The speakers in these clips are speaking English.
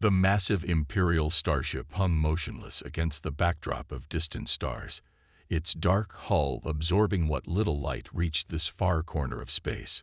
The massive Imperial starship hung motionless against the backdrop of distant stars, its dark hull absorbing what little light reached this far corner of space.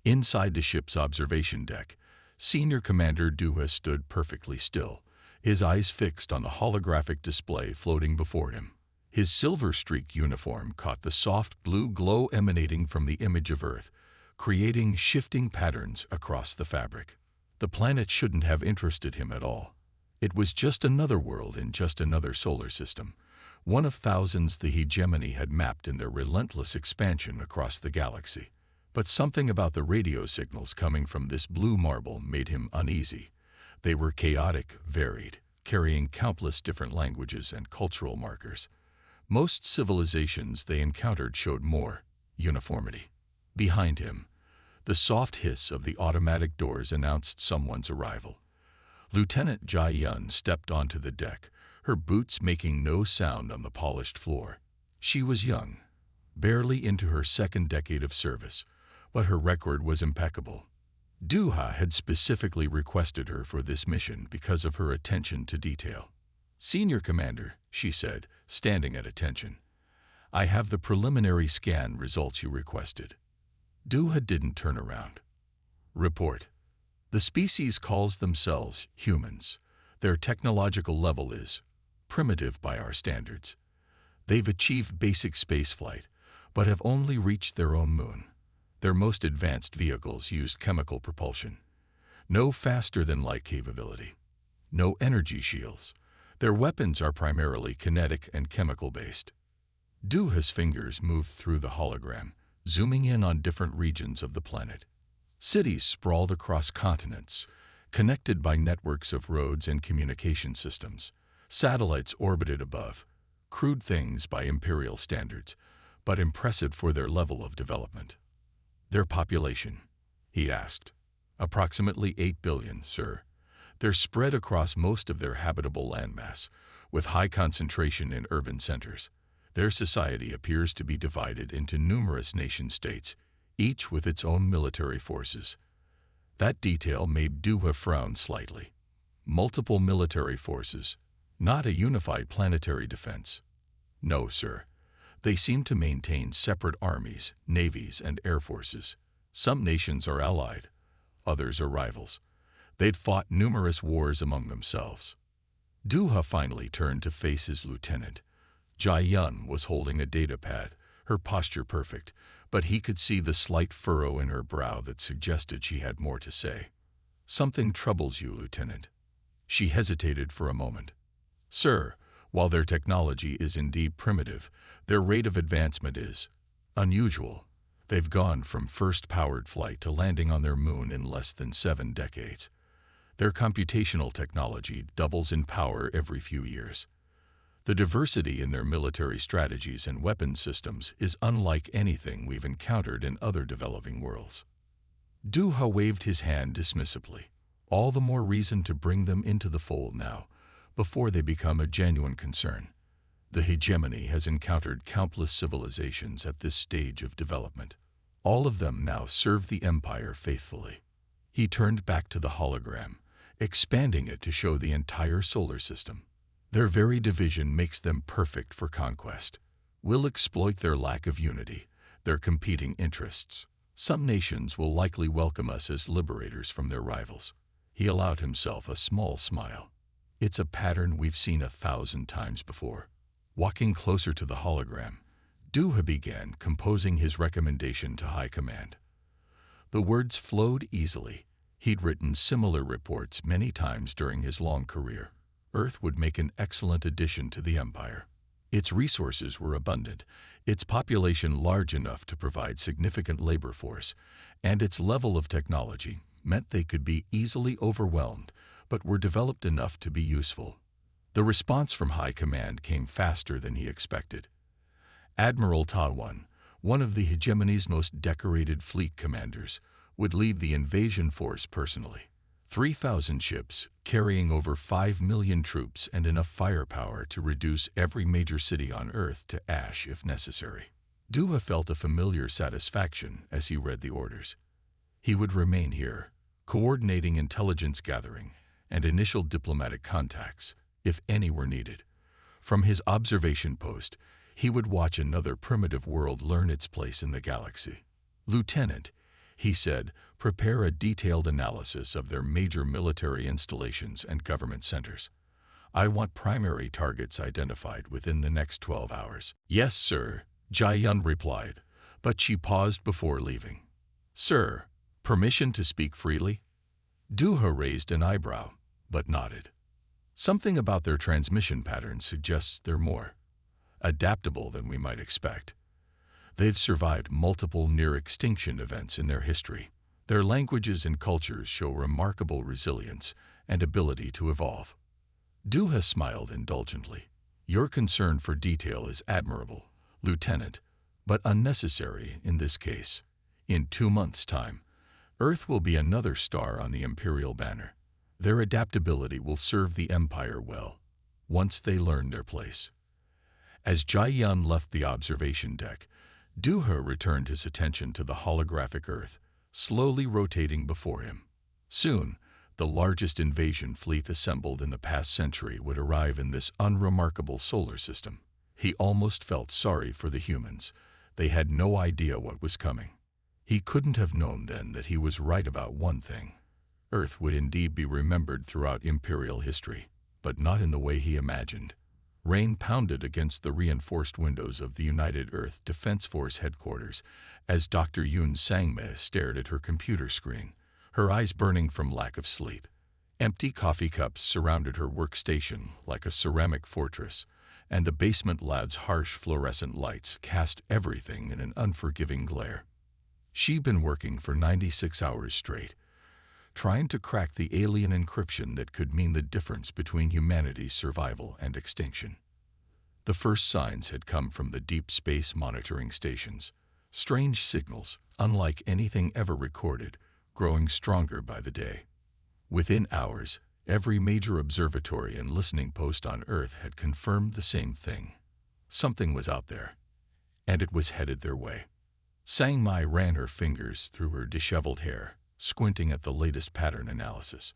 Inside the ship's observation deck, Senior Commander Duha stood perfectly still, his eyes fixed on the holographic display floating before him. His silver-streaked uniform caught the soft blue glow emanating from the image of Earth, creating shifting patterns across the fabric. The planet shouldn't have interested him at all. It was just another world in just another solar system, one of thousands the hegemony had mapped in their relentless expansion across the galaxy. But something about the radio signals coming from this blue marble made him uneasy. They were chaotic, varied, carrying countless different languages and cultural markers. Most civilizations they encountered showed more uniformity. Behind him, the soft hiss of the automatic doors announced someone's arrival. Lieutenant Jai Yun stepped onto the deck, her boots making no sound on the polished floor. She was young, barely into her second decade of service, but her record was impeccable. Duha had specifically requested her for this mission because of her attention to detail. "Senior Commander," she said, standing at attention, "I have the preliminary scan results you requested." Duha didn't turn around. "Report. The species calls themselves humans. Their technological level is primitive by our standards. They've achieved basic spaceflight, but have only reached their own moon. Their most advanced vehicles used chemical propulsion. No faster-than-light capability. No energy shields. Their weapons are primarily kinetic and chemical-based." Duha's fingers moved through the hologram, zooming in on different regions of the planet. Cities sprawled across continents, connected by networks of roads and communication systems. Satellites orbited above, crude things by Imperial standards, but impressive for their level of development. "Their population?" he asked. "Approximately 8 billion, sir. They're spread across most of their habitable landmass, with high concentration in urban centers. Their society appears to be divided into numerous nation-states, each with its own military forces." That detail made Duha frown slightly. Multiple military forces, not a unified planetary defense. "No, sir. They seem to maintain separate armies, navies, and air forces. Some nations are allied, others are rivals. They'd fought numerous wars among themselves." Duha finally turned to face his lieutenant. Jai Yun was holding a data pad, her posture perfect, but he could see the slight furrow in her brow that suggested she had more to say. "Something troubles you, Lieutenant." She hesitated for a moment. "Sir, while their technology is indeed primitive, their rate of advancement is unusual. They've gone from first powered flight to landing on their moon in less than 7 decades. Their computational technology doubles in power every few years. The diversity in their military strategies and weapons systems is unlike anything we've encountered in other developing worlds." Duha waved his hand dismissively. "All the more reason to bring them into the fold now, before they become a genuine concern. The hegemony has encountered countless civilizations at this stage of development. All of them now serve the Empire faithfully." He turned back to the hologram, expanding it to show the entire solar system. "Their very division makes them perfect for conquest. We'll exploit their lack of unity, their competing interests. Some nations will likely welcome us as liberators from their rivals." He allowed himself a small smile. "It's a pattern we've seen 1,000 times before." Walking closer to the hologram, Duha began composing his recommendation to High Command. The words flowed easily. He'd written similar reports many times during his long career. Earth would make an excellent addition to the Empire. Its resources were abundant, its population large enough to provide significant labor force, and its level of technology meant they could be easily overwhelmed, but were developed enough to be useful. The response from High Command came faster than he expected. Admiral Tawan, one of the hegemony's most decorated fleet commanders, would lead the invasion force personally. 3,000 ships, carrying over 5 million troops and enough firepower to reduce every major city on Earth to ash if necessary. Duha felt a familiar satisfaction as he read the orders. He would remain here, coordinating intelligence gathering and initial diplomatic contacts, if any were needed. From his observation post, he would watch another primitive world learn its place in the galaxy. "Lieutenant," he said, "prepare a detailed analysis of their major military installations and government centers. I want primary targets identified within the next 12 hours. "Yes, sir," Jai-Yun replied, but she paused before leaving. "Sir, permission to speak freely?" Duha raised an eyebrow, but nodded. "Something about their transmission patterns suggests they're more adaptable than we might expect. They've survived multiple near-extinction events in their history. Their languages and cultures show remarkable resilience and ability to evolve." Duha smiled indulgently. "Your concern for detail is admirable, Lieutenant, but unnecessary in this case. In 2 months' time, Earth will be another star on the Imperial banner. Their adaptability will serve the Empire well, once they learn their place." As Jai-Yun left the observation deck, Duha returned his attention to the holographic Earth, slowly rotating before him. Soon, the largest invasion fleet assembled in the past century would arrive in this unremarkable solar system. He almost felt sorry for the humans. They had no idea what was coming. He couldn't have known then that he was right about one thing. Earth would indeed be remembered throughout Imperial history, but not in the way he imagined. Rain pounded against the reinforced windows of the United Earth Defense Force headquarters as Dr. Yoon Sangme stared at her computer screen, her eyes burning from lack of sleep. Empty coffee cups surrounded her workstation like a ceramic fortress, and the basement lab's harsh fluorescent lights cast everything in an unforgiving glare. She'd been working for 96 hours straight, trying to crack the alien encryption that could mean the difference between humanity's survival and extinction. The first signs had come from the deep space monitoring stations, strange signals, unlike anything ever recorded, growing stronger by the day. Within hours, every major observatory and listening post on Earth had confirmed the same thing. Something was out there, and it was headed their way. Sang Mai ran her fingers through her disheveled hair, squinting at the latest pattern analysis.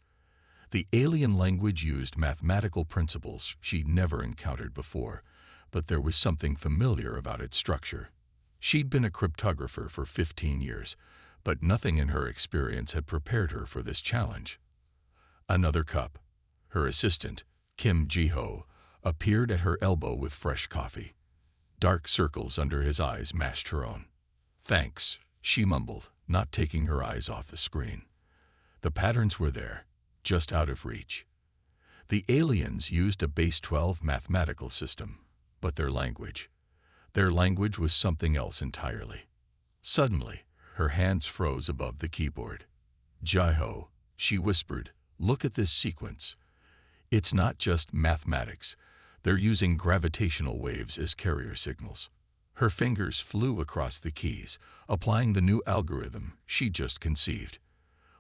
The alien language used mathematical principles she'd never encountered before, but there was something familiar about its structure. She'd been a cryptographer for 15 years, but nothing in her experience had prepared her for this challenge. Another cup. Her assistant, Kim Ji-ho, appeared at her elbow with fresh coffee. Dark circles under his eyes matched her own. "Thanks," she mumbled, not taking her eyes off the screen. The patterns were there, just out of reach. The aliens used a base 12 mathematical system, but their language was something else entirely. Suddenly, her hands froze above the keyboard. "Jai-ho," she whispered, "look at this sequence. It's not just mathematics. They're using gravitational waves as carrier signals." Her fingers flew across the keys, applying the new algorithm she'd just conceived.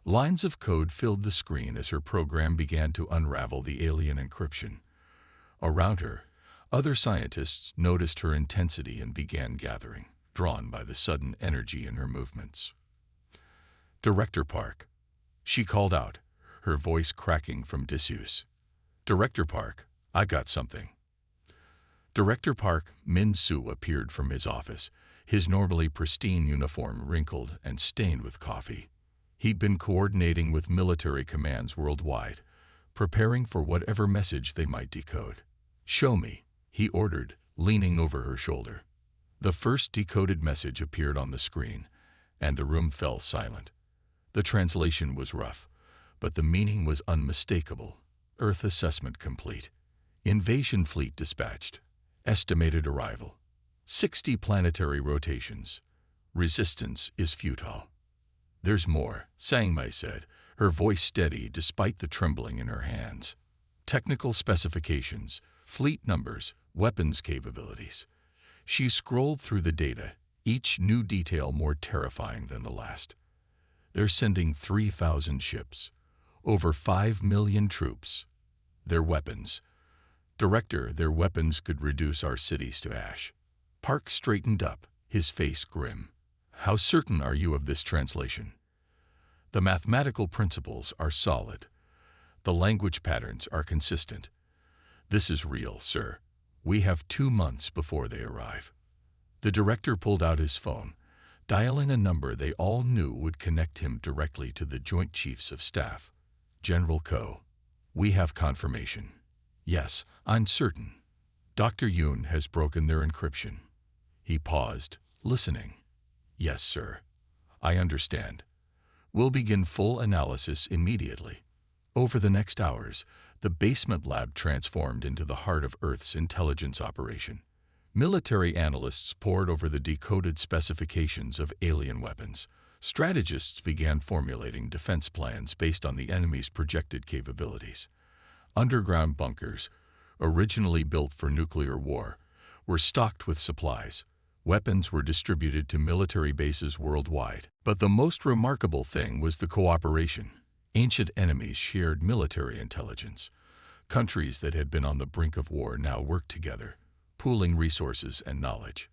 Lines of code filled the screen as her program began to unravel the alien encryption. Around her, other scientists noticed her intensity and began gathering, drawn by the sudden energy in her movements. "Director Park," she called out, her voice cracking from disuse. "Director Park, I got something." Director Park Min-soo appeared from his office, his normally pristine uniform wrinkled and stained with coffee. He'd been coordinating with military commands worldwide, preparing for whatever message they might decode. "Show me," he ordered, leaning over her shoulder. The first decoded message appeared on the screen, and the room fell silent. The translation was rough, but the meaning was unmistakable. Earth assessment complete. Invasion fleet dispatched. Estimated arrival. 60 planetary rotations. Resistance is futile. "There's more," Sangmei said, her voice steady despite the trembling in her hands. "Technical specifications, fleet numbers, weapons capabilities." She scrolled through the data, each new detail more terrifying than the last. "They're sending 3,000 ships. Over 5 million troops. Their weapons. Director, their weapons could reduce our cities to ash." Park straightened up, his face grim. "How certain are you of this translation?" "The mathematical principles are solid. The language patterns are consistent. This is real, sir. We have 2 months before they arrive. The director pulled out his phone, dialing a number they all knew would connect him directly to the Joint Chiefs of Staff. General Ko. We have confirmation. Yes, I'm certain. Dr. Yoon has broken their encryption. He paused, listening. Yes, sir. I understand. We'll begin full analysis immediately. Over the next hours, the basement lab transformed into the heart of Earth's intelligence operation. Military analysts pored over the decoded specifications of alien weapons. Strategists began formulating defense plans based on the enemy's projected capabilities. Underground bunkers, originally built for nuclear war, were stocked with supplies. Weapons were distributed to military bases worldwide. But the most remarkable thing was the cooperation. Ancient enemies shared military intelligence. Countries that had been on the brink of war now worked together, pooling resources and knowledge.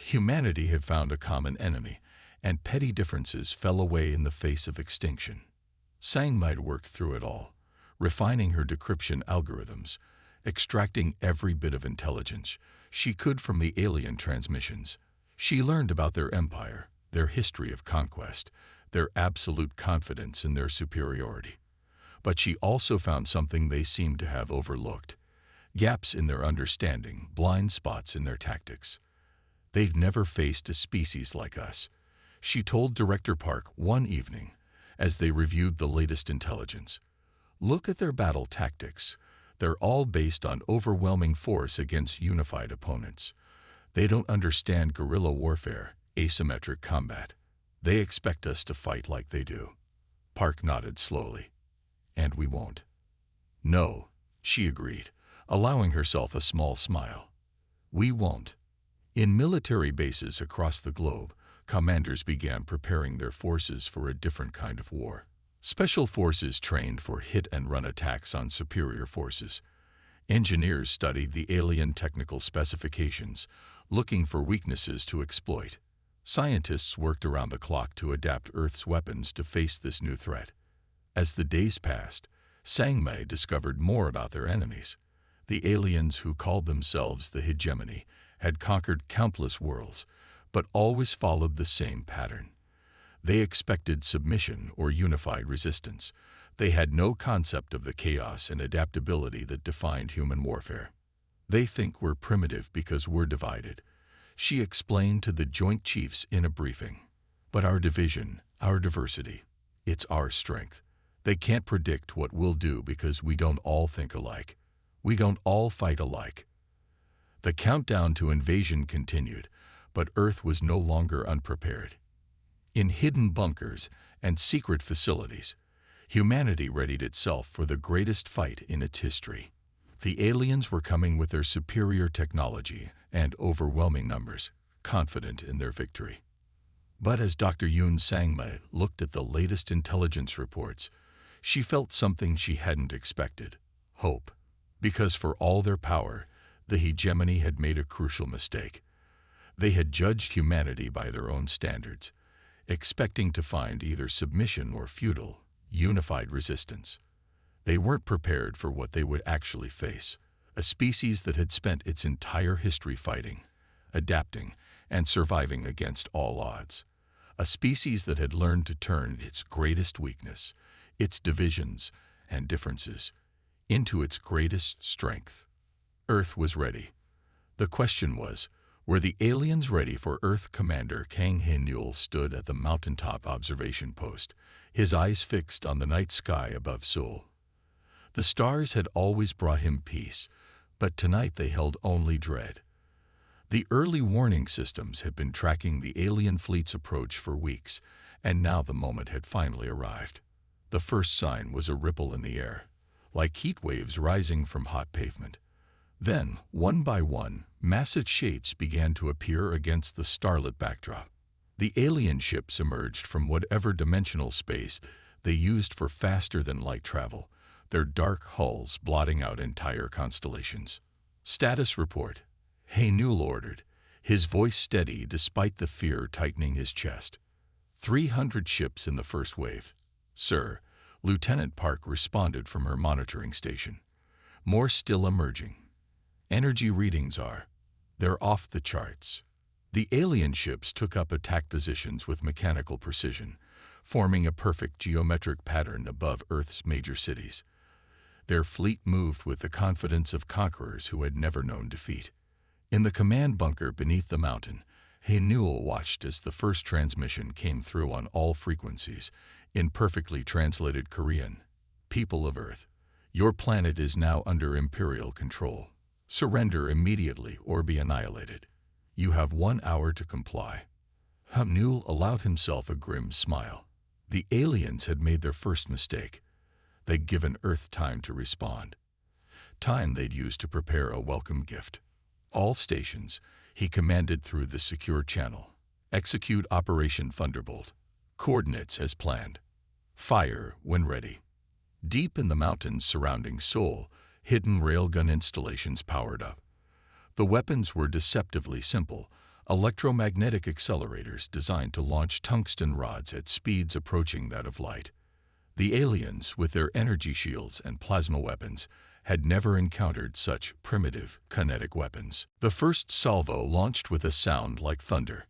Humanity had found a common enemy, and petty differences fell away in the face of extinction. Sangmai worked through it all, refining her decryption algorithms, extracting every bit of intelligence she could from the alien transmissions. She learned about their empire, their history of conquest, their absolute confidence in their superiority. But she also found something they seemed to have overlooked: gaps in their understanding, blind spots in their tactics. They've never faced a species like us, she told Director Park one evening as they reviewed the latest intelligence. Look at their battle tactics. They're all based on overwhelming force against unified opponents. They don't understand guerrilla warfare, asymmetric combat. They expect us to fight like they do. Park nodded slowly. And we won't. No, she agreed, allowing herself a small smile. We won't. In military bases across the globe, commanders began preparing their forces for a different kind of war. Special forces trained for hit-and-run attacks on superior forces. Engineers studied the alien technical specifications, looking for weaknesses to exploit. Scientists worked around the clock to adapt Earth's weapons to face this new threat. As the days passed, Sangmai discovered more about their enemies. The aliens who called themselves the hegemony had conquered countless worlds, but always followed the same pattern. They expected submission or unified resistance. They had no concept of the chaos and adaptability that defined human warfare. They think we're primitive because we're divided, she explained to the Joint Chiefs in a briefing. But our division, our diversity, it's our strength. They can't predict what we'll do because we don't all think alike. We don't all fight alike. The countdown to invasion continued, but Earth was no longer unprepared. In hidden bunkers and secret facilities, humanity readied itself for the greatest fight in its history. The aliens were coming with their superior technology and overwhelming numbers, confident in their victory. But as Dr. Yoon Sangmai looked at the latest intelligence reports, she felt something she hadn't expected: hope. Because for all their power, the hegemony had made a crucial mistake. They had judged humanity by their own standards, expecting to find either submission or futile, unified resistance. They weren't prepared for what they would actually face: a species that had spent its entire history fighting, adapting, and surviving against all odds. A species that had learned to turn its greatest weakness, its divisions and differences, into its greatest strength. Earth was ready. The question was, were the aliens ready for Earth? Commander Kang Hae-Newell stood at the mountaintop observation post, his eyes fixed on the night sky above Seoul. The stars had always brought him peace, but tonight they held only dread. The early warning systems had been tracking the alien fleet's approach for weeks, and now the moment had finally arrived. The first sign was a ripple in the air, like heat waves rising from hot pavement. Then, one by one, massive shapes began to appear against the starlit backdrop. The alien ships emerged from whatever dimensional space they used for faster-than-light travel, their dark hulls blotting out entire constellations. Status report, Hae-Newell ordered, his voice steady despite the fear tightening his chest. 300 ships in the first wave. Sir, Lieutenant Park responded from her monitoring station. More still emerging. Energy readings they're off the charts. The alien ships took up attack positions with mechanical precision, forming a perfect geometric pattern above Earth's major cities. Their fleet moved with the confidence of conquerors who had never known defeat. In the command bunker beneath the mountain, Newell watched as the first transmission came through on all frequencies, in perfectly translated Korean. People of Earth, your planet is now under Imperial control. Surrender immediately or be annihilated. You have 1 hour to comply. Newell allowed himself a grim smile. The aliens had made their first mistake. They'd given Earth time to respond. Time they'd use to prepare a welcome gift. All stations, he commanded through the secure channel. Execute Operation Thunderbolt. Coordinates as planned. Fire when ready. Deep in the mountains surrounding Seoul, hidden railgun installations powered up. The weapons were deceptively simple, electromagnetic accelerators designed to launch tungsten rods at speeds approaching that of light. The aliens, with their energy shields and plasma weapons, had never encountered such primitive kinetic weapons. The first salvo launched with a sound like thunder.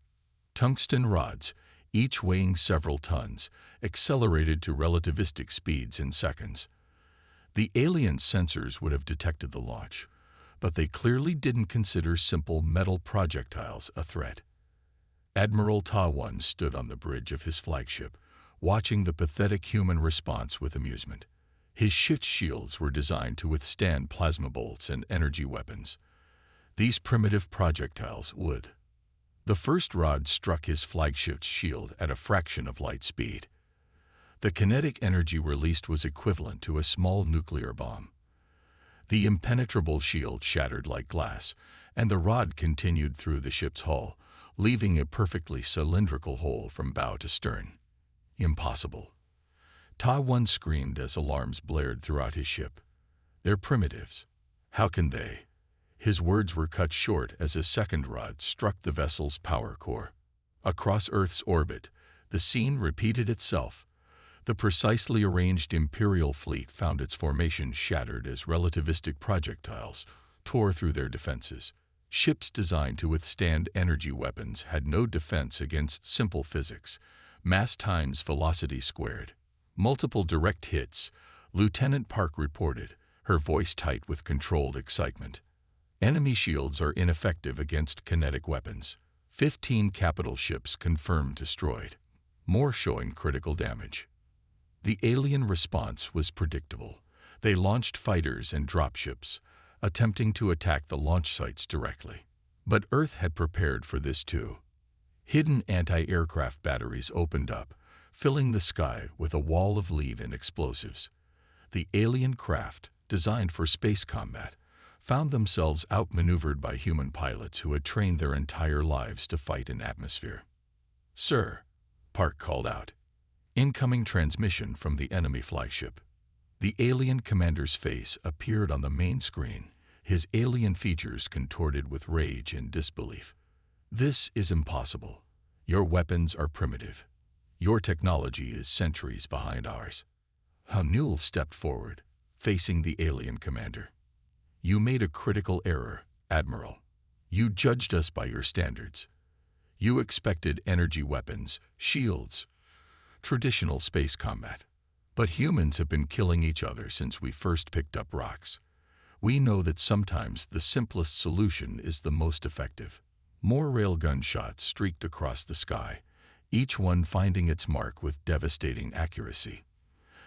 Tungsten rods, each weighing several tons, accelerated to relativistic speeds in seconds. The alien sensors would have detected the launch, but they clearly didn't consider simple metal projectiles a threat. Admiral Ta-1 stood on the bridge of his flagship, watching the pathetic human response with amusement. His ship's shields were designed to withstand plasma bolts and energy weapons. These primitive projectiles would. The first rod struck his flagship's shield at a fraction of light speed. The kinetic energy released was equivalent to a small nuclear bomb. The impenetrable shield shattered like glass, and the rod continued through the ship's hull, leaving a perfectly cylindrical hole from bow to stern. Impossible. Ta-1 screamed as alarms blared throughout his ship. They're primitives. How can they? His words were cut short as a second rod struck the vessel's power core. Across Earth's orbit, the scene repeated itself. The precisely arranged Imperial fleet found its formation shattered as relativistic projectiles tore through their defenses. Ships designed to withstand energy weapons had no defense against simple physics, mass times velocity squared. Multiple direct hits, Lieutenant Park reported, her voice tight with controlled excitement. Enemy shields are ineffective against kinetic weapons. 15 capital ships confirmed destroyed, more showing critical damage. The alien response was predictable. They launched fighters and dropships, attempting to attack the launch sites directly. But Earth had prepared for this too. Hidden anti-aircraft batteries opened up, filling the sky with a wall of lead and explosives. The alien craft, designed for space combat, found themselves outmaneuvered by human pilots who had trained their entire lives to fight in atmosphere. "Sir," Park called out. Incoming transmission from the enemy flagship. The alien commander's face appeared on the main screen, his alien features contorted with rage and disbelief. "This is impossible. Your weapons are primitive. Your technology is centuries behind ours." Newell stepped forward, facing the alien commander. "You made a critical error, Admiral. You judged us by your standards. You expected energy weapons, shields, traditional space combat. But humans have been killing each other since we first picked up rocks. We know that sometimes the simplest solution is the most effective." More railgun shots streaked across the sky, each one finding its mark with devastating accuracy.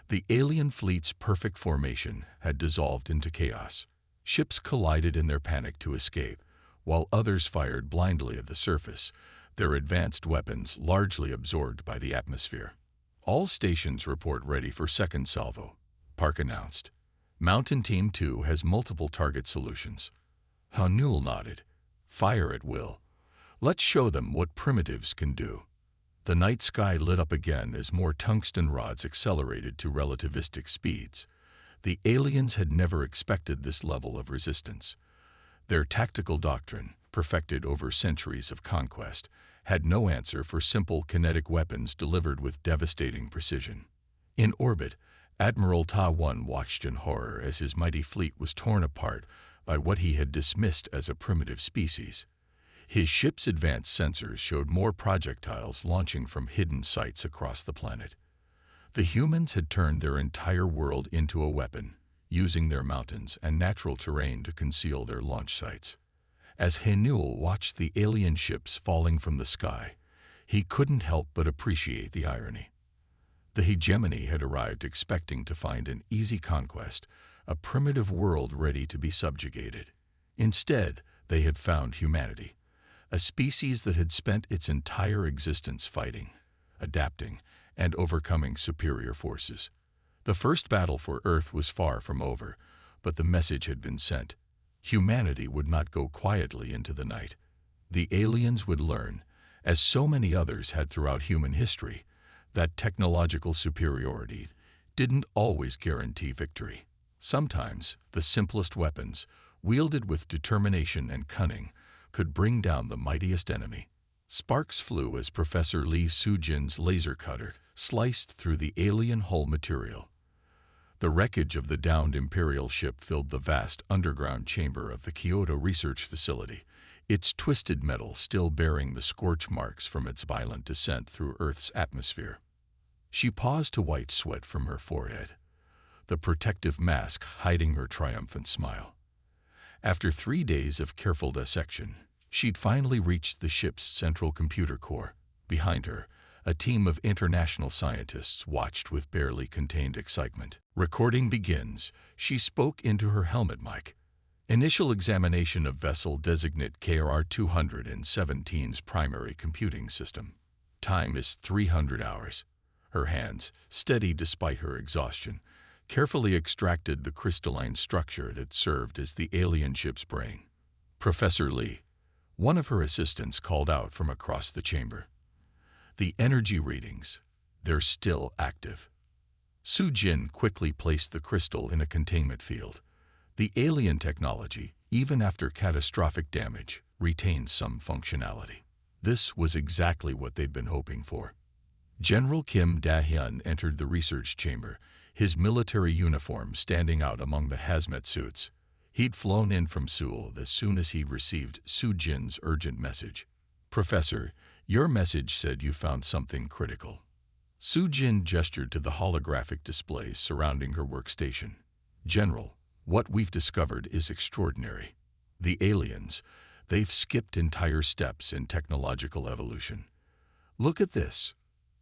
The alien fleet's perfect formation had dissolved into chaos. Ships collided in their panic to escape, while others fired blindly at the surface, their advanced weapons largely absorbed by the atmosphere. "All stations report ready for second salvo," Park announced. "Mountain Team 2 has multiple target solutions." Newell nodded. "Fire at will. Let's show them what primitives can do." The night sky lit up again as more tungsten rods accelerated to relativistic speeds. The aliens had never expected this level of resistance. Their tactical doctrine, perfected over centuries of conquest, had no answer for simple kinetic weapons delivered with devastating precision. In orbit, Admiral Ta One watched in horror as his mighty fleet was torn apart by what he had dismissed as a primitive species. His ship's advanced sensors showed more projectiles launching from hidden sites across the planet. The humans had turned their entire world into a weapon, using their mountains and natural terrain to conceal their launch sites. As Hanuel watched the alien ships falling from the sky, he couldn't help but appreciate the irony. The hegemony had arrived expecting to find an easy conquest, a primitive world ready to be subjugated. Instead, they had found humanity, a species that had spent its entire existence fighting, adapting, and overcoming superior forces. The first battle for Earth was far from over, but the message had been sent. Humanity would not go quietly into the night. The aliens would learn, as so many others had throughout human history, that technological superiority didn't always guarantee victory. Sometimes, the simplest weapons, wielded with determination and cunning, could bring down the mightiest enemy. Sparks flew as Professor Lee Soo-jin's laser cutter sliced through the alien hull material. The wreckage of the downed Imperial ship filled the vast underground chamber of the Kyoto Research Facility, its twisted metal still bearing the scorch marks from its violent descent through Earth's atmosphere. She paused to wipe sweat from her forehead, the protective mask hiding her triumphant smile. After 3 days of careful dissection, she'd finally reached the ship's central computer core. Behind her, a team of international scientists watched with barely contained excitement. "Recording begins," she spoke into her helmet mic. "Initial examination of vessel designate KR-217's primary computing system. Time is 300 hours. Her hands, steady despite her exhaustion, carefully extracted the crystalline structure that served as the alien ship's brain. "Professor Lee," one of her assistants called out from across the chamber. "The energy readings, they're still active." Soo-jin quickly placed the crystal in a containment field. The alien technology, even after catastrophic damage, retained some functionality. This was exactly what they'd been hoping for. General Kim Da-hyun entered the research chamber, his military uniform standing out among the hazmat suits. He'd flown in from Seoul as soon as he'd received Soo-jin's urgent message. "Professor, your message said you found something critical." Soo-jin gestured to the holographic displays surrounding her workstation. "General, what we've discovered is extraordinary. The aliens, they've skipped entire steps in technological evolution. Look at this."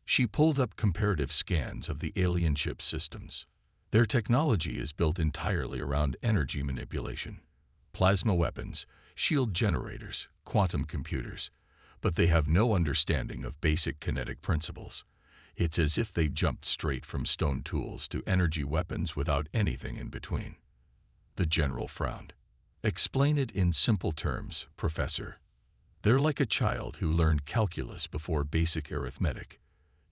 She pulled up comparative scans of the alien ship systems. Their technology is built entirely around energy manipulation. Plasma weapons, shield generators, quantum computers, but they have no understanding of basic kinetic principles. It's as if they jumped straight from stone tools to energy weapons without anything in between. The general frowned. "Explain it in simple terms, Professor." "They're like a child who learned calculus before basic arithmetic.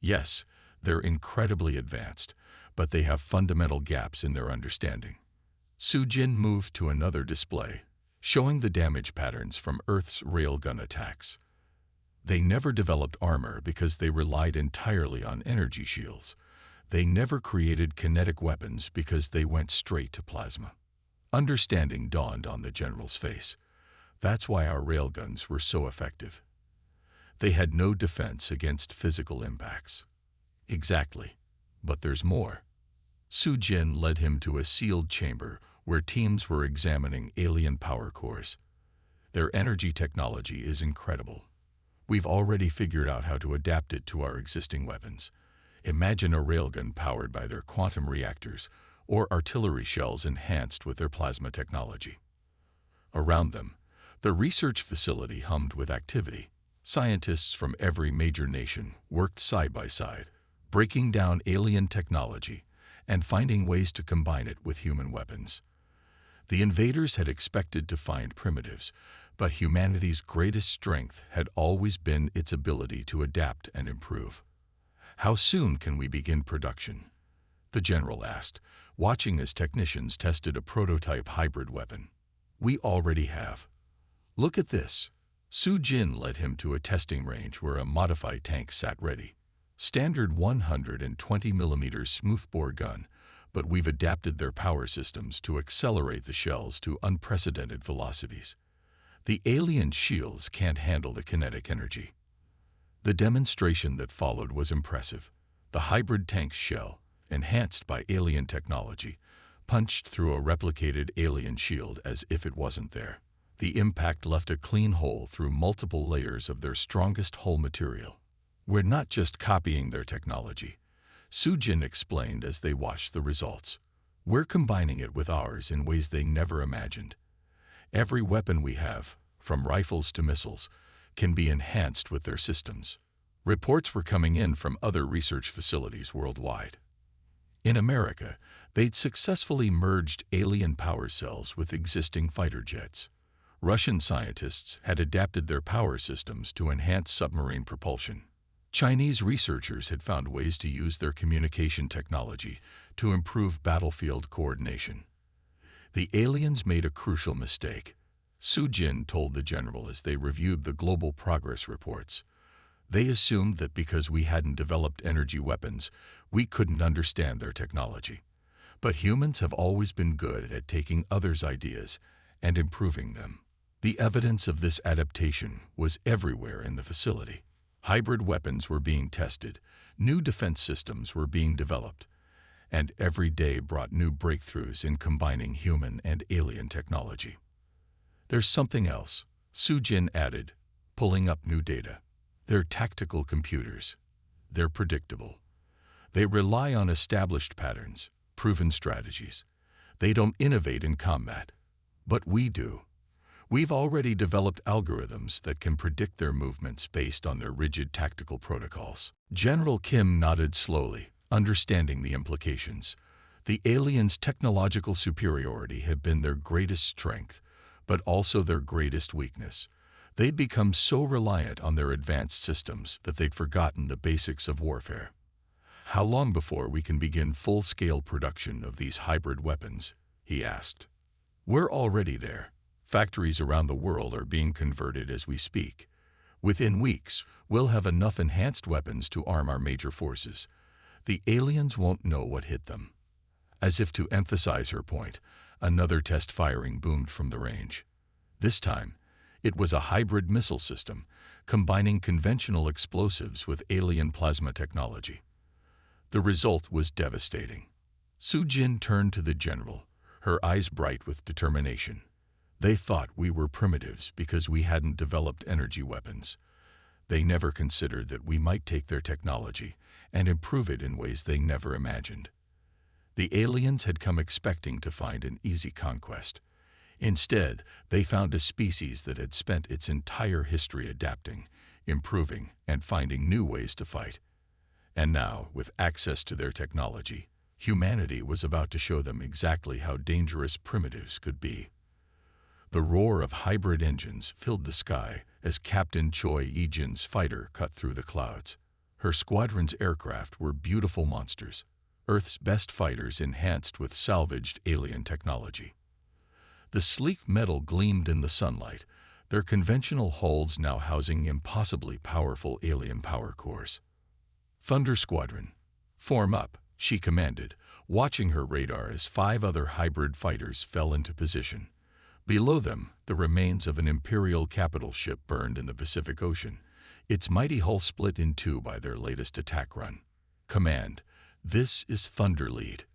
Yes, they're incredibly advanced, but they have fundamental gaps in their understanding." Soo-jin moved to another display, showing the damage patterns from Earth's railgun attacks. They never developed armor because they relied entirely on energy shields. They never created kinetic weapons because they went straight to plasma. Understanding dawned on the general's face. That's why our railguns were so effective. They had no defense against physical impacts. Exactly. But there's more. Soo-jin led him to a sealed chamber where teams were examining alien power cores. Their energy technology is incredible. We've already figured out how to adapt it to our existing weapons. Imagine a railgun powered by their quantum reactors or artillery shells enhanced with their plasma technology. Around them, the research facility hummed with activity. Scientists from every major nation worked side by side, breaking down alien technology and finding ways to combine it with human weapons. The invaders had expected to find primitives, but humanity's greatest strength had always been its ability to adapt and improve. "How soon can we begin production?" the general asked, watching as technicians tested a prototype hybrid weapon. "We already have. Look at this." Soo-jin led him to a testing range where a modified tank sat ready. Standard 120mm smoothbore gun, but we've adapted their power systems to accelerate the shells to unprecedented velocities. The alien shields can't handle the kinetic energy. The demonstration that followed was impressive. The hybrid tank's shell, enhanced by alien technology, punched through a replicated alien shield as if it wasn't there. The impact left a clean hole through multiple layers of their strongest hull material. "We're not just copying their technology," Sujin explained as they watched the results. "We're combining it with ours in ways they never imagined. Every weapon we have, from rifles to missiles, can be enhanced with their systems." Reports were coming in from other research facilities worldwide. In America, they'd successfully merged alien power cells with existing fighter jets. Russian scientists had adapted their power systems to enhance submarine propulsion. Chinese researchers had found ways to use their communication technology to improve battlefield coordination. The aliens made a crucial mistake, Sujin told the general as they reviewed the global progress reports. They assumed that because we hadn't developed energy weapons, we couldn't understand their technology. But humans have always been good at taking others' ideas and improving them. The evidence of this adaptation was everywhere in the facility. Hybrid weapons were being tested, new defense systems were being developed, and every day brought new breakthroughs in combining human and alien technology. "There's something else," Sujin added, pulling up new data. "They're tactical computers. They're predictable. They rely on established patterns, proven strategies. They don't innovate in combat. But we do. We've already developed algorithms that can predict their movements based on their rigid tactical protocols." General Kim nodded slowly, understanding the implications. The aliens' technological superiority had been their greatest strength, but also their greatest weakness. They'd become so reliant on their advanced systems that they'd forgotten the basics of warfare. "How long before we can begin full-scale production of these hybrid weapons?" he asked. "We're already there. Factories around the world are being converted as we speak. Within weeks, we'll have enough enhanced weapons to arm our major forces. The aliens won't know what hit them." As if to emphasize her point, another test firing boomed from the range. This time, it was a hybrid missile system, combining conventional explosives with alien plasma technology. The result was devastating. Sujin turned to the general, her eyes bright with determination. "They thought we were primitives because we hadn't developed energy weapons. They never considered that we might take their technology and improve it in ways they never imagined." The aliens had come expecting to find an easy conquest. Instead, they found a species that had spent its entire history adapting, improving, and finding new ways to fight. And now, with access to their technology, humanity was about to show them exactly how dangerous primitives could be. The roar of hybrid engines filled the sky as Captain Choi Ee-jin's fighter cut through the clouds. Her squadron's aircraft were beautiful monsters, Earth's best fighters enhanced with salvaged alien technology. The sleek metal gleamed in the sunlight, their conventional hulls now housing impossibly powerful alien power cores. "Thunder Squadron, form up," she commanded, watching her radar as 5 other hybrid fighters fell into position. Below them, the remains of an Imperial capital ship burned in the Pacific Ocean, its mighty hull split in 2 by their latest attack run. "Command, this is Thunder Lead.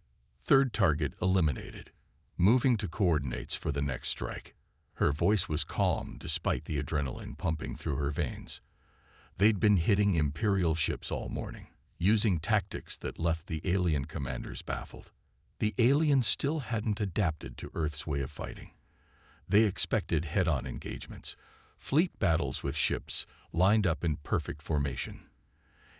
Third target eliminated. Moving to coordinates for the next strike." Her voice was calm despite the adrenaline pumping through her veins. They'd been hitting Imperial ships all morning, using tactics that left the alien commanders baffled. The aliens still hadn't adapted to Earth's way of fighting. They expected head-on engagements, fleet battles with ships lined up in perfect formation.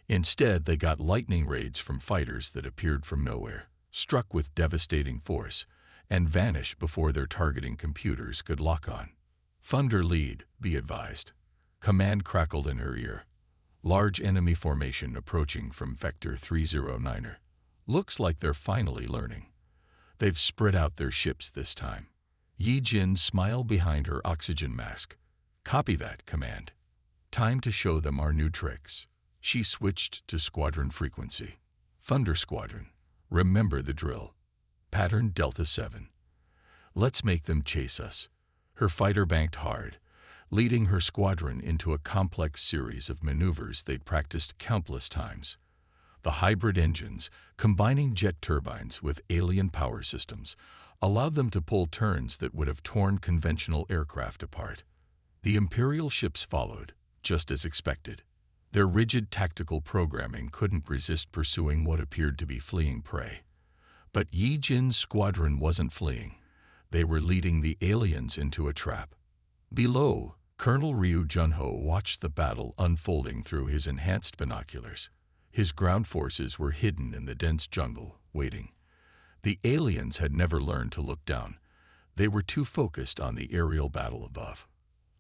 Instead, they got lightning raids from fighters that appeared from nowhere, struck with devastating force, and vanished before their targeting computers could lock on. "Thunder Lead, be advised." Command crackled in her ear. "Large enemy formation approaching from Vector 309er. Looks like they're finally learning. They've spread out their ships this time." Yi-jin smiled behind her oxygen mask. "Copy that, Command. Time to show them our new tricks." She switched to squadron frequency. "Thunder Squadron, remember the drill. Pattern Delta 7. Let's make them chase us. Her fighter banked hard, leading her squadron into a complex series of maneuvers they'd practiced countless times. The hybrid engines, combining jet turbines with alien power systems, allowed them to pull turns that would have torn conventional aircraft apart. The Imperial ships followed, just as expected. Their rigid tactical programming couldn't resist pursuing what appeared to be fleeing prey. But Yi Jin's squadron wasn't fleeing. They were leading the aliens into a trap. Below, Colonel Ryu Junho watched the battle unfolding through his enhanced binoculars. His ground forces were hidden in the dense jungle, waiting. The aliens had never learned to look down. They were too focused on the aerial battle above.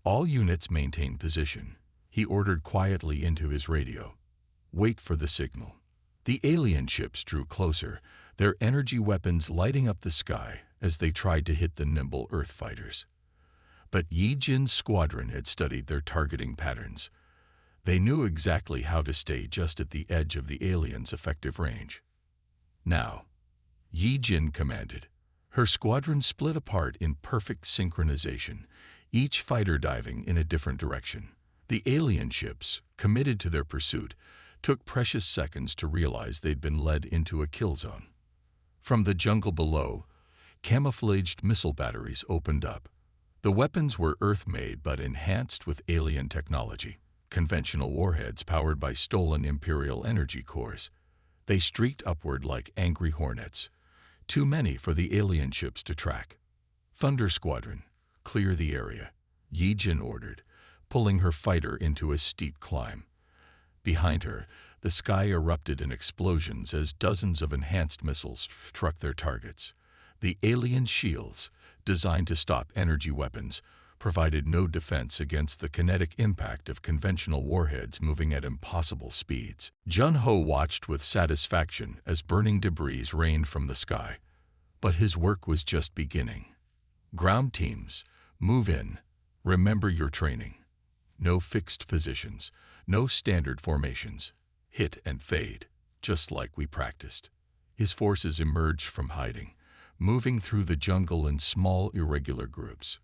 All units maintain position, he ordered quietly into his radio. Wait for the signal. The alien ships drew closer, their energy weapons lighting up the sky as they tried to hit the nimble Earth fighters. But Yi Jin's squadron had studied their targeting patterns. They knew exactly how to stay just at the edge of the aliens' effective range. Now, Yi Jin commanded. Her squadron split apart in perfect synchronization, each fighter diving in a different direction. The alien ships, committed to their pursuit, took precious seconds to realize they'd been led into a kill zone. From the jungle below, camouflaged missile batteries opened up. The weapons were Earth-made but enhanced with alien technology, conventional warheads powered by stolen Imperial energy cores. They streaked upward like angry hornets, too many for the alien ships to track. Thunder Squadron, clear the area, Yi Jin ordered, pulling her fighter into a steep climb. Behind her, the sky erupted in explosions as dozens of enhanced missiles struck their targets. The alien shields, designed to stop energy weapons, provided no defense against the kinetic impact of conventional warheads moving at impossible speeds. Junho watched with satisfaction as burning debris rained from the sky. But his work was just beginning. Ground teams, move in. Remember your training. No fixed positions, no standard formations. Hit and fade, just like we practiced. His forces emerged from hiding, moving through the jungle in small, irregular groups.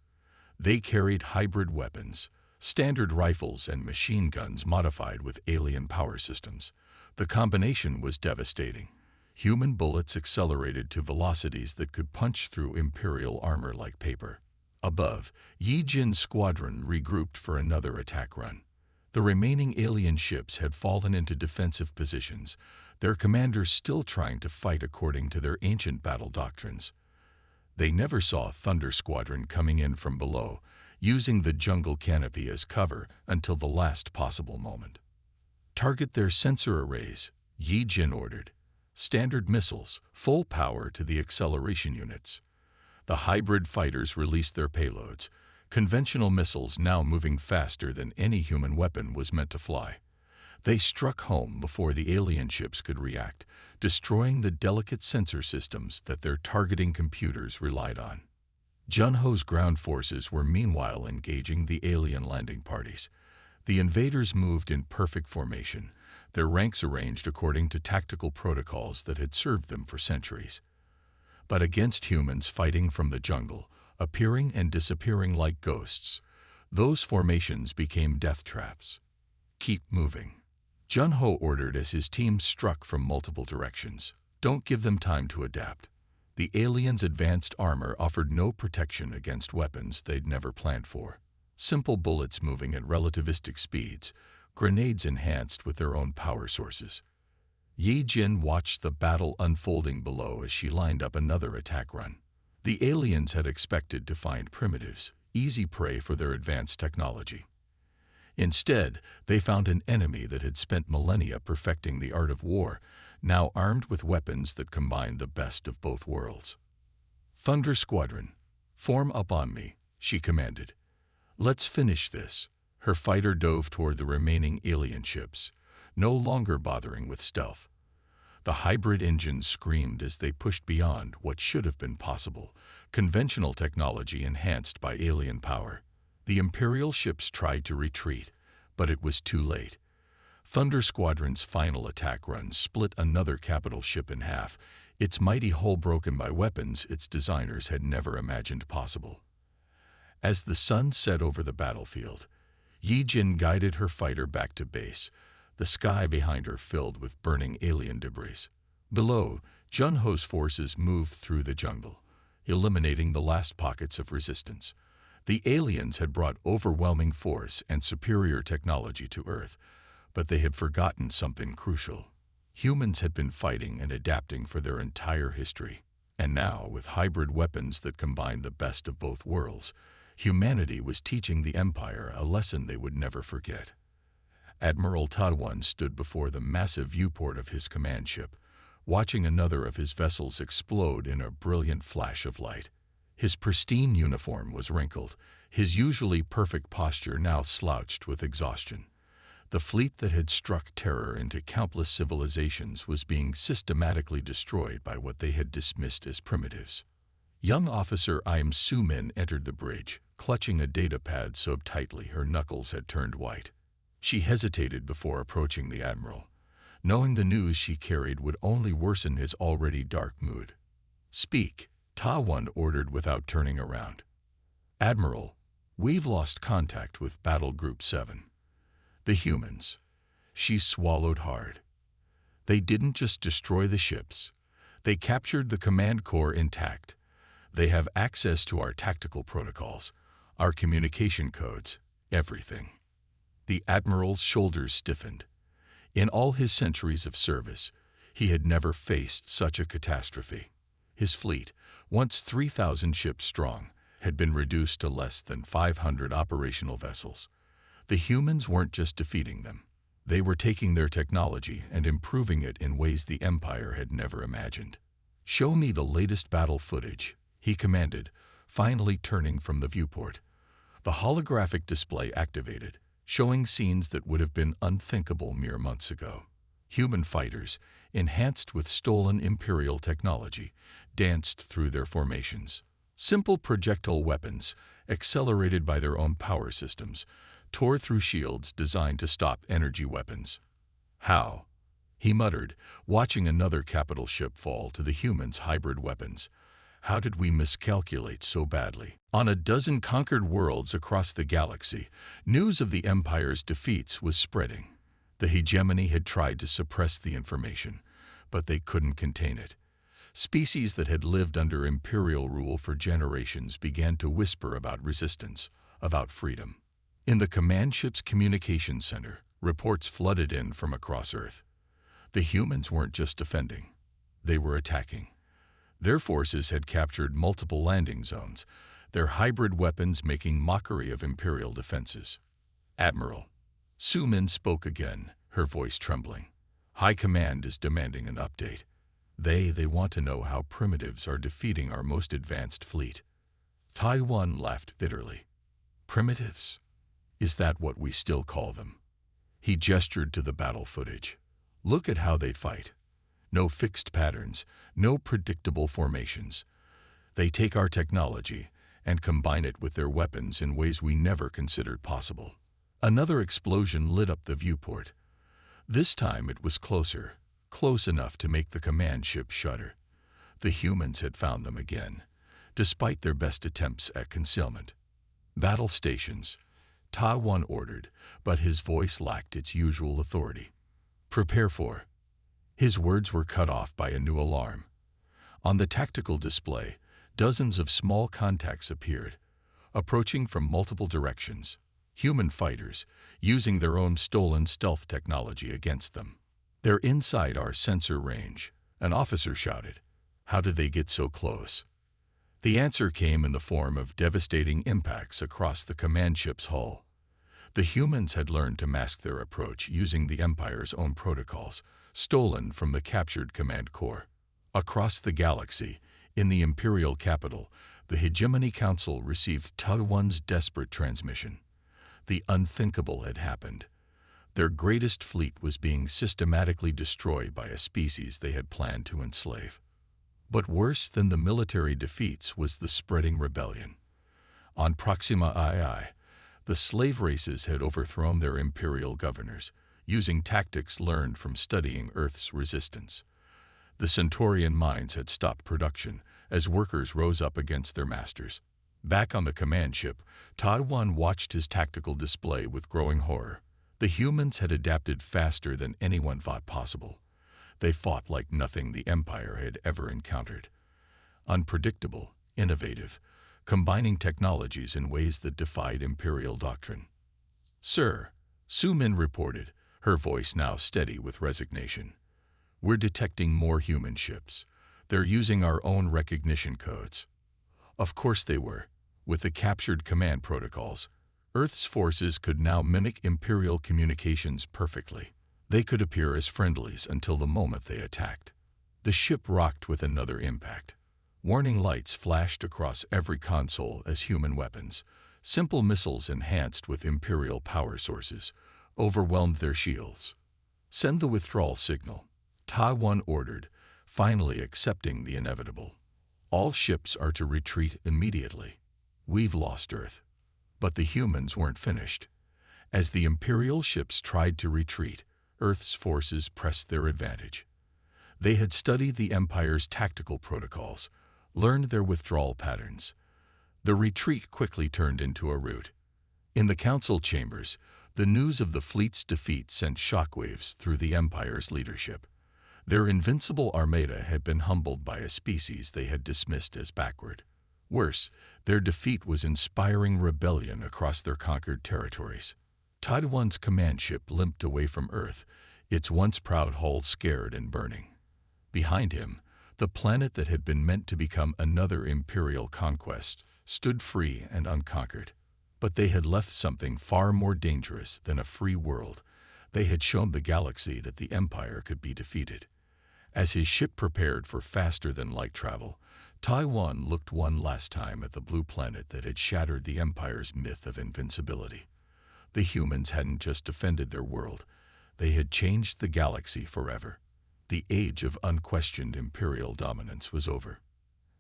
They carried hybrid weapons, standard rifles and machine guns modified with alien power systems. The combination was devastating. Human bullets accelerated to velocities that could punch through Imperial armor like paper. Above, Yi Jin's squadron regrouped for another attack run. The remaining alien ships had fallen into defensive positions, their commanders still trying to fight according to their ancient battle doctrines. They never saw Thunder Squadron coming in from below, using the jungle canopy as cover until the last possible moment. Target their sensor arrays, Yi Jin ordered. Standard missiles, full power to the acceleration units. The hybrid fighters released their payloads, conventional missiles now moving faster than any human weapon was meant to fly. They struck home before the alien ships could react, destroying the delicate sensor systems that their targeting computers relied on. Junho's ground forces were meanwhile engaging the alien landing parties. The invaders moved in perfect formation, their ranks arranged according to tactical protocols that had served them for centuries. But against humans fighting from the jungle, appearing and disappearing like ghosts, those formations became death traps. Keep moving, Junho ordered as his team struck from multiple directions. Don't give them time to adapt. The aliens' advanced armor offered no protection against weapons they'd never planned for. Simple bullets moving at relativistic speeds, grenades enhanced with their own power sources. Yi Jin watched the battle unfolding below as she lined up another attack run. The aliens had expected to find primitives, easy prey for their advanced technology. Instead, they found an enemy that had spent millennia perfecting the art of war, now armed with weapons that combined the best of both worlds. Thunder Squadron, form up on me, she commanded. Let's finish this. Her fighter dove toward the remaining alien ships, no longer bothering with stealth. The hybrid engines screamed as they pushed beyond what should have been possible, conventional technology enhanced by alien power. The Imperial ships tried to retreat, but it was too late. Thunder Squadron's final attack run split another capital ship in half, its mighty hull broken by weapons its designers had never imagined possible. As the sun set over the battlefield, Yi Jin guided her fighter back to base, the sky behind her filled with burning alien debris. Below, Jun Ho's forces moved through the jungle, eliminating the last pockets of resistance. The aliens had brought overwhelming force and superior technology to Earth, but they had forgotten something crucial. Humans had been fighting and adapting for their entire history, and now, with hybrid weapons that combined the best of both worlds, humanity was teaching the Empire a lesson they would never forget. Admiral Tadwan stood before the massive viewport of his command ship, watching another of his vessels explode in a brilliant flash of light. His pristine uniform was wrinkled, his usually perfect posture now slouched with exhaustion. The fleet that had struck terror into countless civilizations was being systematically destroyed by what they had dismissed as primitives. Young Officer Im Su-min entered the bridge, clutching a datapad so tightly her knuckles had turned white. She hesitated before approaching the Admiral, knowing the news she carried would only worsen his already dark mood. "Speak," Ta-One ordered without turning around. "Admiral, we've lost contact with Battle Group 7. The humans." She swallowed hard. "They didn't just destroy the ships. They captured the command core intact. They have access to our tactical protocols, our communication codes, everything." The Admiral's shoulders stiffened. In all his centuries of service, he had never faced such a catastrophe. His fleet, once 3,000 ships strong, had been reduced to less than 500 operational vessels. The humans weren't just defeating them. They were taking their technology and improving it in ways the Empire had never imagined. "Show me the latest battle footage," he commanded, finally turning from the viewport. The holographic display activated, showing scenes that would have been unthinkable mere months ago. Human fighters, enhanced with stolen Imperial technology, danced through their formations. Simple projectile weapons, accelerated by their own power systems, tore through shields designed to stop energy weapons. "How?" he muttered, watching another capital ship fall to the humans' hybrid weapons. "How did we miscalculate so badly?" On a dozen conquered worlds across the galaxy, news of the Empire's defeats was spreading. The hegemony had tried to suppress the information, but they couldn't contain it. Species that had lived under Imperial rule for generations began to whisper about resistance, about freedom. In the command ship's communication center, reports flooded in from across Earth. The humans weren't just defending, they were attacking. Their forces had captured multiple landing zones, their hybrid weapons making mockery of Imperial defenses. "Admiral," Su-min spoke again, her voice trembling. "High Command is demanding an update. They want to know how primitives are defeating our most advanced fleet." Taiwan laughed bitterly. "Primitives? Is that what we still call them?" He gestured to the battle footage. "Look at how they fight. No fixed patterns, no predictable formations. They take our technology and combine it with their weapons in ways we never considered possible." Another explosion lit up the viewport. This time it was closer, close enough to make the command ship shudder. The humans had found them again, despite their best attempts at concealment. "Battle stations," Ta-One ordered, but his voice lacked its usual authority. "Prepare for..." His words were cut off by a new alarm. On the tactical display, dozens of small contacts appeared, approaching from multiple directions. Human fighters, using their own stolen stealth technology against them. "They're inside our sensor range," an officer shouted. "How did they get so close?" The answer came in the form of devastating impacts across the command ship's hull. The humans had learned to mask their approach using the Empire's own protocols, stolen from the captured command core. Across the galaxy, in the Imperial capital, the Hegemony Council received Ta-One's desperate transmission. The unthinkable had happened. Their greatest fleet was being systematically destroyed by a species they had planned to enslave. But worse than the military defeats was the spreading rebellion. On Proxima II, the slave races had overthrown their imperial governors, using tactics learned from studying Earth's resistance. The Centaurian mines had stopped production as workers rose up against their masters. Back on the command ship, Taiwan watched his tactical display with growing horror. The humans had adapted faster than anyone thought possible. They fought like nothing the Empire had ever encountered. Unpredictable, innovative, combining technologies in ways that defied Imperial doctrine. "Sir," Su Min reported, her voice now steady with resignation. "We're detecting more human ships. They're using our own recognition codes." Of course they were. With the captured command protocols, Earth's forces could now mimic Imperial communications perfectly. They could appear as friendlies until the moment they attacked. The ship rocked with another impact. Warning lights flashed across every console as human weapons. Simple missiles enhanced with Imperial power sources overwhelmed their shields. "Send the withdrawal signal," Taiwan ordered, finally accepting the inevitable. "All ships are to retreat immediately. We've lost Earth." But the humans weren't finished. As the Imperial ships tried to retreat, Earth's forces pressed their advantage. They had studied the Empire's tactical protocols, learned their withdrawal patterns. The retreat quickly turned into a rout. In the council chambers, the news of the fleet's defeat sent shockwaves through the Empire's leadership. Their invincible armada had been humbled by a species they had dismissed as backward. Worse, their defeat was inspiring rebellion across their conquered territories. Taiwan's command ship limped away from Earth, its once proud hull scared and burning. Behind him, the planet that had been meant to become another Imperial conquest stood free and unconquered. But they had left something far more dangerous than a free world. They had shown the galaxy that the Empire could be defeated. As his ship prepared for faster-than-light travel, Taiwan looked one last time at the blue planet that had shattered the Empire's myth of invincibility. The humans hadn't just defended their world, they had changed the galaxy forever. The age of unquestioned Imperial dominance was over.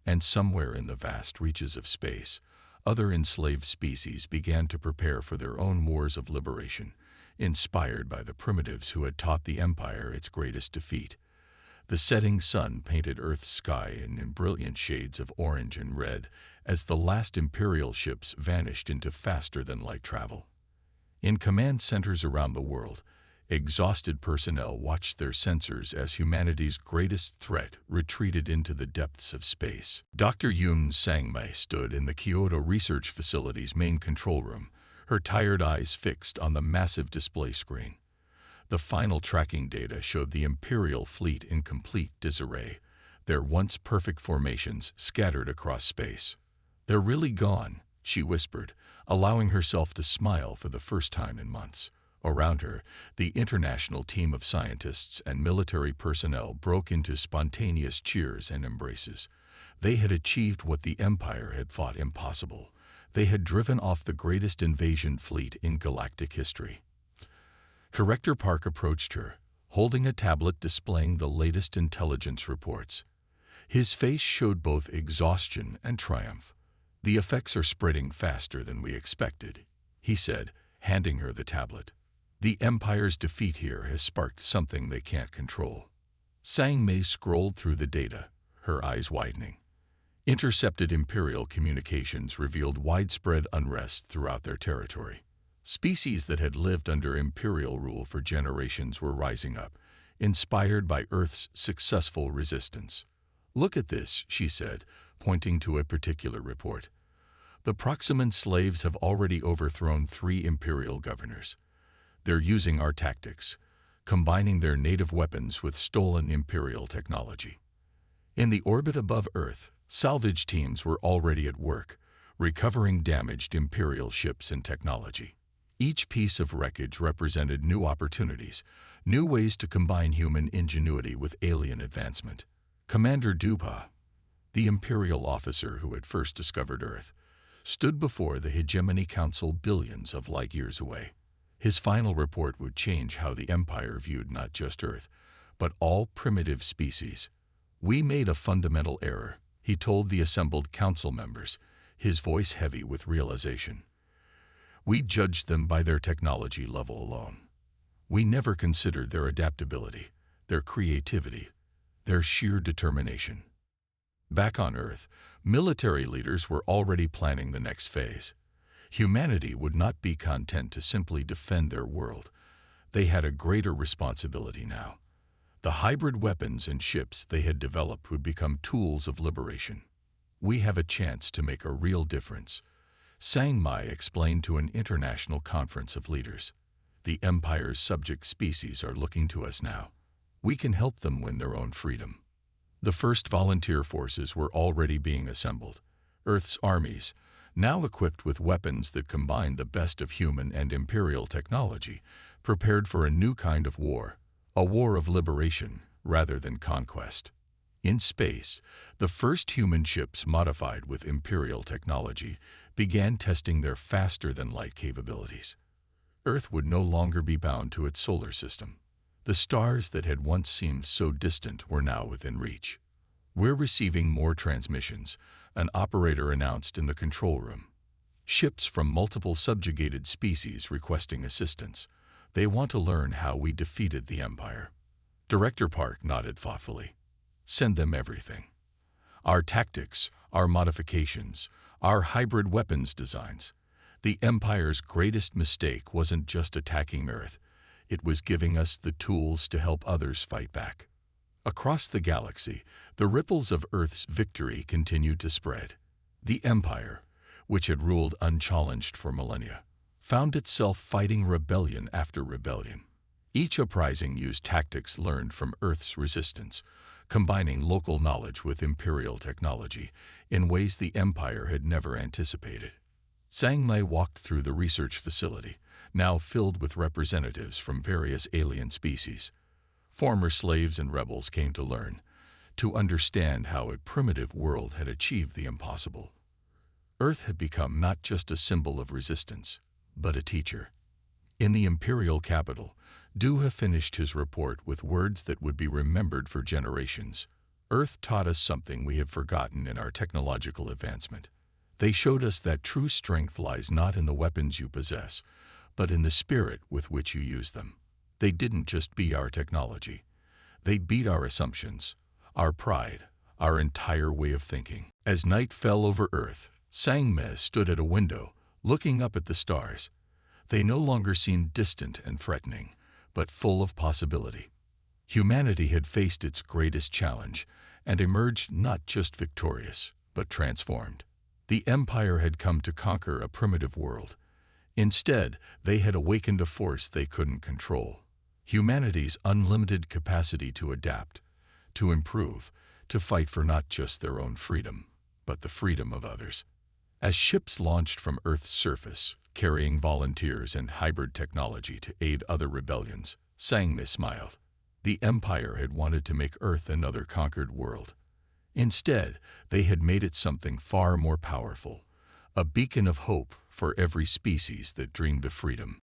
And somewhere in the vast reaches of space, other enslaved species began to prepare for their own wars of liberation, inspired by the primitives who had taught the Empire its greatest defeat. The setting sun painted Earth's sky in brilliant shades of orange and red as the last Imperial ships vanished into faster-than-light travel. In command centers around the world, exhausted personnel watched their sensors as humanity's greatest threat retreated into the depths of space. Dr. Yoon Sang-mei stood in the Kyoto Research Facility's main control room, her tired eyes fixed on the massive display screen. The final tracking data showed the Imperial fleet in complete disarray, their once perfect formations scattered across space. "They're really gone," she whispered, allowing herself to smile for the first time in months. Around her, the international team of scientists and military personnel broke into spontaneous cheers and embraces. They had achieved what the Empire had thought impossible. They had driven off the greatest invasion fleet in galactic history. Director Park approached her, holding a tablet displaying the latest intelligence reports. His face showed both exhaustion and triumph. "The effects are spreading faster than we expected," he said, handing her the tablet. "The Empire's defeat here has sparked something they can't control." Sang-mei scrolled through the data, her eyes widening. Intercepted Imperial communications revealed widespread unrest throughout their territory. Species that had lived under Imperial rule for generations were rising up, inspired by Earth's successful resistance. "Look at this," she said, pointing to a particular report. "The Proximan slaves have already overthrown 3 Imperial governors. They're using our tactics, combining their native weapons with stolen Imperial technology." In the orbit above Earth, salvage teams were already at work, recovering damaged Imperial ships and technology. Each piece of wreckage represented new opportunities, new ways to combine human ingenuity with alien advancement. Commander Dupa, the Imperial officer who had first discovered Earth, stood before the Hegemony Council billions of light years away. His final report would change how the Empire viewed not just Earth, but all primitive species. "We made a fundamental error," he told the assembled council members, his voice heavy with realization. "We judged them by their technology level alone. We never considered their adaptability, their creativity, their sheer determination. Back on Earth, military leaders were already planning the next phase. Humanity would not be content to simply defend their world. They had a greater responsibility now. The hybrid weapons and ships they had developed would become tools of liberation. "We have a chance to make a real difference," Sang Mai explained to an international conference of leaders. "The Empire's subject species are looking to us now. We can help them win their own freedom." The first volunteer forces were already being assembled. Earth's armies, now equipped with weapons that combined the best of human and Imperial technology, prepared for a new kind of war, a war of liberation rather than conquest. In space, the first human ships modified with Imperial technology began testing their faster-than-light capabilities. Earth would no longer be bound to its solar system. The stars that had once seemed so distant were now within reach. "We're receiving more transmissions," an operator announced in the control room. "Ships from multiple subjugated species requesting assistance. They want to learn how we defeated the Empire." Director Park nodded thoughtfully. "Send them everything. Our tactics, our modifications, our hybrid weapons designs. The Empire's greatest mistake wasn't just attacking Earth. It was giving us the tools to help others fight back." Across the galaxy, the ripples of Earth's victory continued to spread. The Empire, which had ruled unchallenged for millennia, found itself fighting rebellion after rebellion. Each uprising used tactics learned from Earth's resistance, combining local knowledge with Imperial technology in ways the Empire had never anticipated. Sang Mai walked through the research facility, now filled with representatives from various alien species. Former slaves and rebels came to learn, to understand how a primitive world had achieved the impossible. Earth had become not just a symbol of resistance, but a teacher. In the Imperial capital, Duha finished his report with words that would be remembered for generations. "Earth taught us something we had forgotten in our technological advancement. They showed us that true strength lies not in the weapons you possess, but in the spirit with which you use them. They didn't just beat our technology. They beat our assumptions, our pride, our entire way of thinking." As night fell over Earth, Sang Mai stood at a window, looking up at the stars. They no longer seemed distant and threatening, but full of possibility. Humanity had faced its greatest challenge and emerged not just victorious, but transformed. The Empire had come to conquer a primitive world. Instead, they had awakened a force they couldn't control. Humanity's unlimited capacity to adapt, to improve, to fight for not just their own freedom, but the freedom of others. As ships launched from Earth's surface, carrying volunteers and hybrid technology to aid other rebellions, Sang Mai smiled. The Empire had wanted to make Earth another conquered world. Instead, they had made it something far more powerful, a beacon of hope for every species that dreamed of freedom.